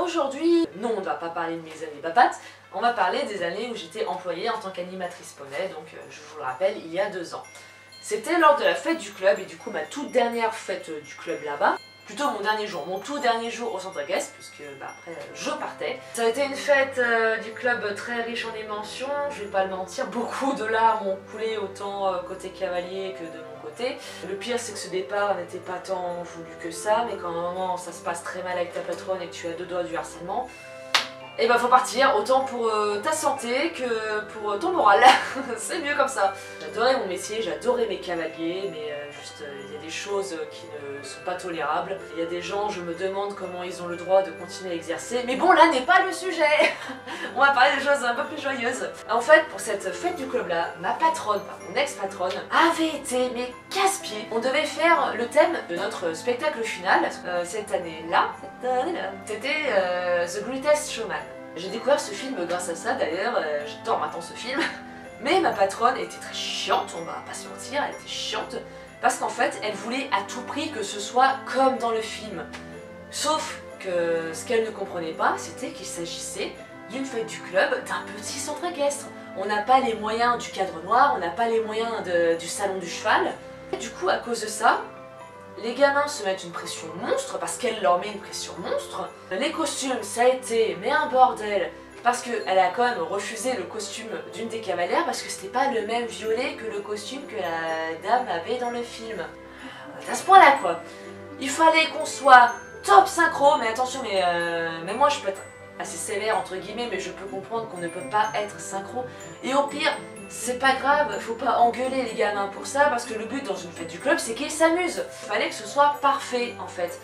aujourd'hui, non, on ne va pas parler de mes années papates, on va parler des années où j'étais employée en tant qu'animatrice poney, donc je vous le rappelle, il y a 2 ans. C'était lors de la fête du club, et du coup ma toute dernière fête du club là-bas. Plutôt mon dernier jour, mon tout dernier jour au centre équestre, puisque après je partais. Ça a été une fête du club très riche en émotions, je vais pas le mentir, beaucoup de larmes ont coulé autant côté cavalier que de mon côté. Le pire c'est que ce départ n'était pas tant voulu que ça, mais quand à un moment ça se passe très mal avec ta patronne et que tu as 2 doigts du harcèlement, et bah faut partir, autant pour ta santé que pour ton moral, c'est mieux comme ça. J'adorais mon métier, j'adorais mes cavaliers, mais juste il y a des choses qui ne sont pas tolérables. Il y a des gens, je me demande comment ils ont le droit de continuer à exercer, mais bon là n'est pas le sujet. On va parler des choses un peu plus joyeuses. En fait, pour cette fête du club là, ma patronne, mon ex-patronne, avait été mais casse-pied. On devait faire le thème de notre spectacle final, cette année-là, c'était The Greatest Showman. J'ai découvert ce film grâce à ça d'ailleurs, j'adore maintenant ce film. Mais ma patronne était très chiante, on va pas se mentir, elle était chiante. Parce qu'en fait, elle voulait à tout prix que ce soit comme dans le film. Sauf que ce qu'elle ne comprenait pas, c'était qu'il s'agissait d'une fête du club, d'un petit centre équestre. On n'a pas les moyens du cadre noir, on n'a pas les moyens du salon du cheval. Et du coup, à cause de ça, les gamins se mettent une pression monstre parce qu'elle leur met une pression monstre. Les costumes, ça a été mais un bordel parce qu'elle a quand même refusé le costume d'une des cavalières parce que c'était pas le même violet que le costume que la dame avait dans le film. À ce point-là quoi. Il fallait qu'on soit top synchro, mais attention, mais moi je peux être assez sévère entre guillemets, mais je peux comprendre qu'on ne peut pas être synchro. Et au pire, c'est pas grave, faut pas engueuler les gamins pour ça, parce que le but dans une fête du club, c'est qu'ils s'amusent. Il fallait que ce soit parfait, en fait.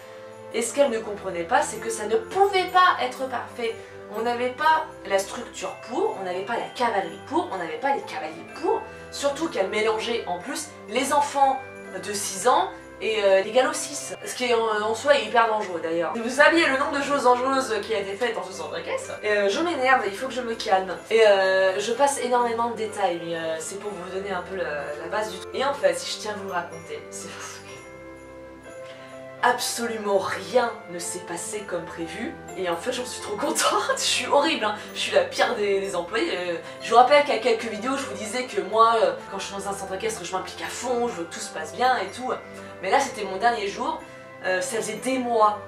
Et ce qu'elle ne comprenait pas, c'est que ça ne pouvait pas être parfait. On n'avait pas la structure pour, on n'avait pas la cavalerie pour, on n'avait pas les cavaliers pour. Surtout qu'elle mélangeait en plus les enfants de 6 ans et les galops 6, ce qui en soi est hyper dangereux d'ailleurs. Si vous saviez le nombre de choses dangereuses qui a été faites dans ce centre équestre, je m'énerve, il faut que je me calme. Et je passe énormément de détails, mais c'est pour vous donner un peu la base du truc. Et en fait, si je tiens à vous le raconter, c'est fou. Absolument rien ne s'est passé comme prévu, et en fait j'en suis trop contente. Je suis horrible, hein. Je suis la pire des employés. Je vous rappelle qu'à quelques vidéos je vous disais que moi, quand je suis dans un centre équestre, je m'implique à fond, je veux que tout se passe bien et tout. Mais là c'était mon dernier jour, ça faisait des mois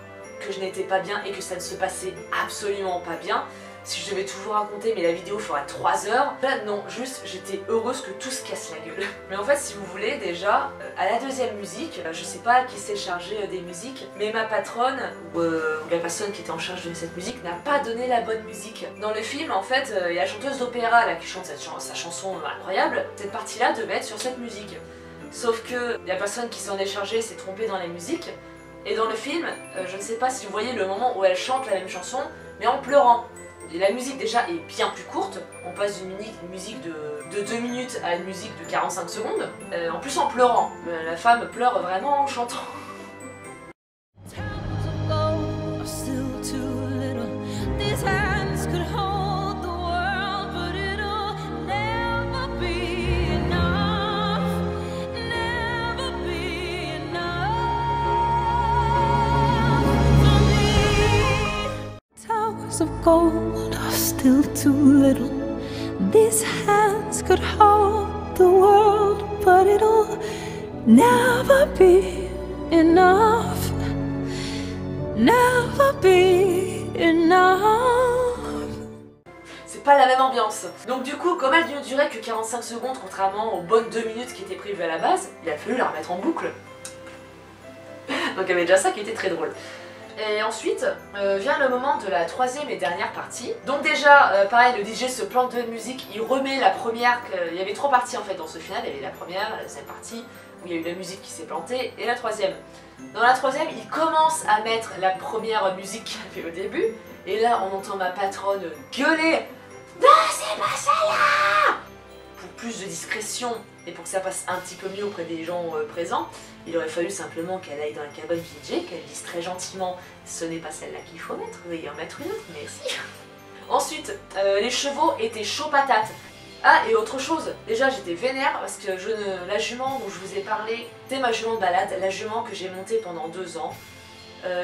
que je n'étais pas bien et que ça ne se passait absolument pas bien. Si je devais tout vous raconter, mais la vidéo ferait 3 heures. Là non, juste j'étais heureuse que tout se casse la gueule. Mais en fait si vous voulez déjà, à la deuxième musique, je sais pas qui s'est chargé des musiques, mais ma patronne, ou la personne qui était en charge de cette musique, n'a pas donné la bonne musique. Dans le film en fait, il y a la chanteuse d'opéra là qui chante sa chanson incroyable, cette partie là devait être sur cette musique. Sauf que la personne qui s'en est chargée s'est trompée dans la musique, et dans le film, je ne sais pas si vous voyez le moment où elle chante la même chanson, mais en pleurant. Et la musique déjà est bien plus courte, on passe d'une musique de 2 minutes à une musique de 45 secondes, en plus en pleurant. La femme pleure vraiment en chantant. Of gold are still too little. These hands could hold the world, but it'll never be enough. Never be enough. C'est pas la même ambiance. Donc du coup, comme elle ne durait que 45 secondes, contrairement aux bonnes 2 minutes qui étaient prévues à la base, il a fallu la remettre en boucle. Donc il y avait déjà ça qui était très drôle. Et ensuite vient le moment de la 3e et dernière partie. Donc déjà, pareil, le DJ se plante de musique, il remet la première, il y avait 3 parties en fait dans ce final, il y avait la première, la deuxième partie, où il y a eu la musique qui s'est plantée, et la 3e. Dans la 3e, il commence à mettre la première musique qu'il avait au début, et là on entend ma patronne gueuler « Non, c'est pas ça là !» Pour plus de discrétion, et pour que ça passe un petit peu mieux auprès des gens présents, il aurait fallu simplement qu'elle aille dans la cabane DJ, qu'elle dise très gentiment « Ce n'est pas celle-là qu'il faut mettre, veuillez en mettre une autre, merci !» Ensuite, les chevaux étaient chauds patates. Ah, et autre chose, déjà j'étais vénère parce que la jument dont je vous ai parlé, c'était ma jument de balade, la jument que j'ai montée pendant 2 ans.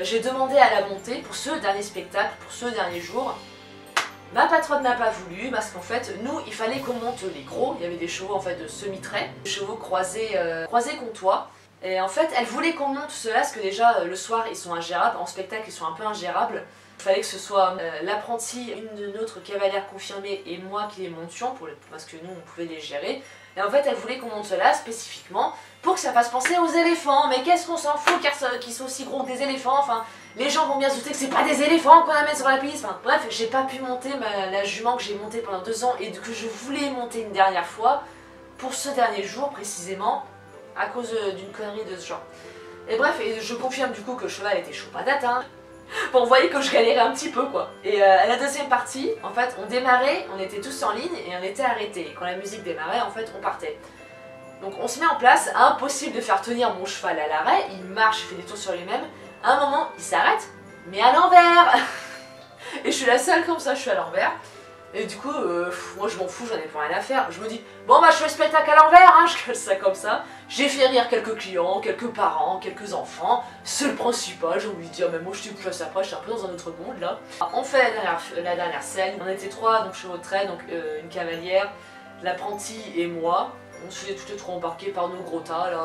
j'ai demandé à la monter pour ce dernier spectacle, pour ce dernier jour. Ma patronne n'a pas voulu parce qu'en fait, nous, il fallait qu'on monte les gros. Il y avait des chevaux en fait de semi-trait, des chevaux croisés comtois. Et en fait, elle voulait qu'on monte cela parce que déjà, le soir, ils sont ingérables. En spectacle, ils sont un peu ingérables. Il fallait que ce soit l'apprenti, une de notre cavalière confirmée et moi qui les montions parce que nous, on pouvait les gérer. Et en fait, elle voulait qu'on monte cela spécifiquement pour que ça fasse penser aux éléphants. Mais qu'est-ce qu'on s'en fout qu'ils soient aussi gros que des éléphants. Enfin, les gens vont bien se douter que c'est pas des éléphants qu'on amène sur la piste. Enfin, bref, j'ai pas pu monter la jument que j'ai montée pendant 2 ans et que je voulais monter une dernière fois pour ce dernier jour précisément à cause d'une connerie de ce genre. Et bref, et je confirme du coup que le cheval était chaud patate, hein. Bon, vous voyez que je galérais un petit peu quoi. Et à la deuxième partie, en fait, on démarrait, on était tous en ligne et on était arrêtés. Et quand la musique démarrait, en fait, on partait. Donc on se met en place, impossible de faire tenir mon cheval à l'arrêt, il marche, il fait des tours sur lui-même. À un moment, il s'arrête, mais à l'envers. Et je suis la seule comme ça, je suis à l'envers. Et du coup, moi je m'en fous, j'en ai pas rien à faire. Je me dis, bon bah je fais le spectacle à l'envers, hein, je casse ça comme ça. J'ai fait rire quelques clients, quelques parents, quelques enfants. C'est le principal, j'ai envie de dire, mais moi je suis plus après, je suis un peu dans un autre monde là. On fait la dernière scène, on était 3, donc chevaux de trait, donc une cavalière, l'apprenti et moi. On se faisait toutes les 3 embarquer par nos gros tas là.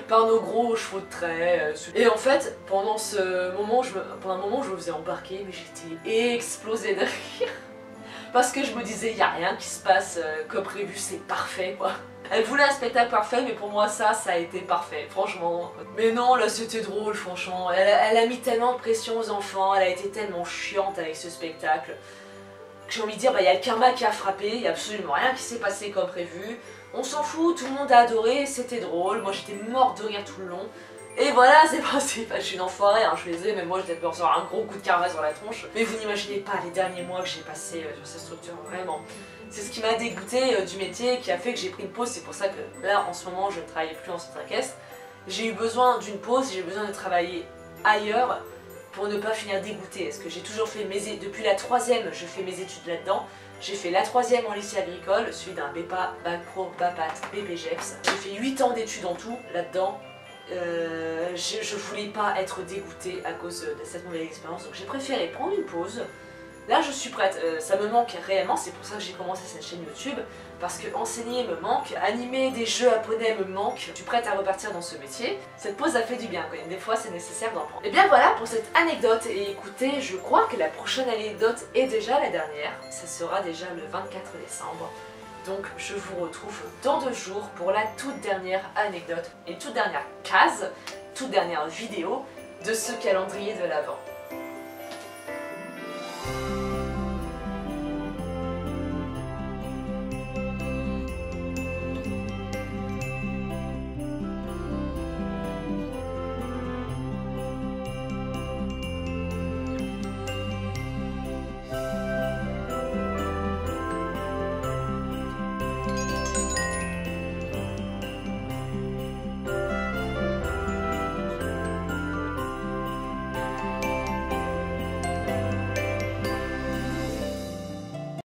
Par nos gros chevaux de trait. Et en fait, pendant un moment, je me faisais embarquer, mais j'étais explosée de rire. Parce que je me disais, il n'y a rien qui se passe comme prévu, c'est parfait quoi. Elle voulait un spectacle parfait, mais pour moi ça a été parfait, franchement. Mais non, là c'était drôle, franchement. Elle a mis tellement de pression aux enfants, elle a été tellement chiante avec ce spectacle. J'ai envie de dire, bah il y a le karma qui a frappé, il n'y a absolument rien qui s'est passé comme prévu. On s'en fout, tout le monde a adoré, c'était drôle, moi j'étais morte de rire tout le long. Et voilà, c'est passé. Enfin, je suis une enfoirée, hein, je suis désolée, mais moi j'étais peur de recevoir un gros coup de karma sur la tronche. Mais vous n'imaginez pas les derniers mois que j'ai passé sur cette structure, vraiment. C'est ce qui m'a dégoûté du métier, qui a fait que j'ai pris une pause. C'est pour ça que là, en ce moment, je ne travaille plus en centre équestre. J'ai eu besoin d'une pause, j'ai besoin de travailler ailleurs pour ne pas finir dégoûtée. Parce que j'ai toujours fait depuis la 3e, je fais mes études là-dedans. J'ai fait la 3e en lycée agricole, suivi d'un BEPA, Bac Pro, BAPAT, BPGEPS. J'ai fait 8 ans d'études en tout là-dedans. Je voulais pas être dégoûtée à cause de cette nouvelle expérience, donc j'ai préféré prendre une pause. Là je suis prête, ça me manque réellement, c'est pour ça que j'ai commencé cette chaîne YouTube, parce que enseigner me manque, animer des jeux japonais me manque, je suis prête à repartir dans ce métier. Cette pause a fait du bien quand même, des fois c'est nécessaire d'en prendre. Et bien voilà pour cette anecdote, et écoutez, je crois que la prochaine anecdote est déjà la dernière, ça sera déjà le 24 décembre. Donc je vous retrouve dans 2 jours pour la toute dernière anecdote et toute dernière case, toute dernière vidéo de ce calendrier de l'Avent.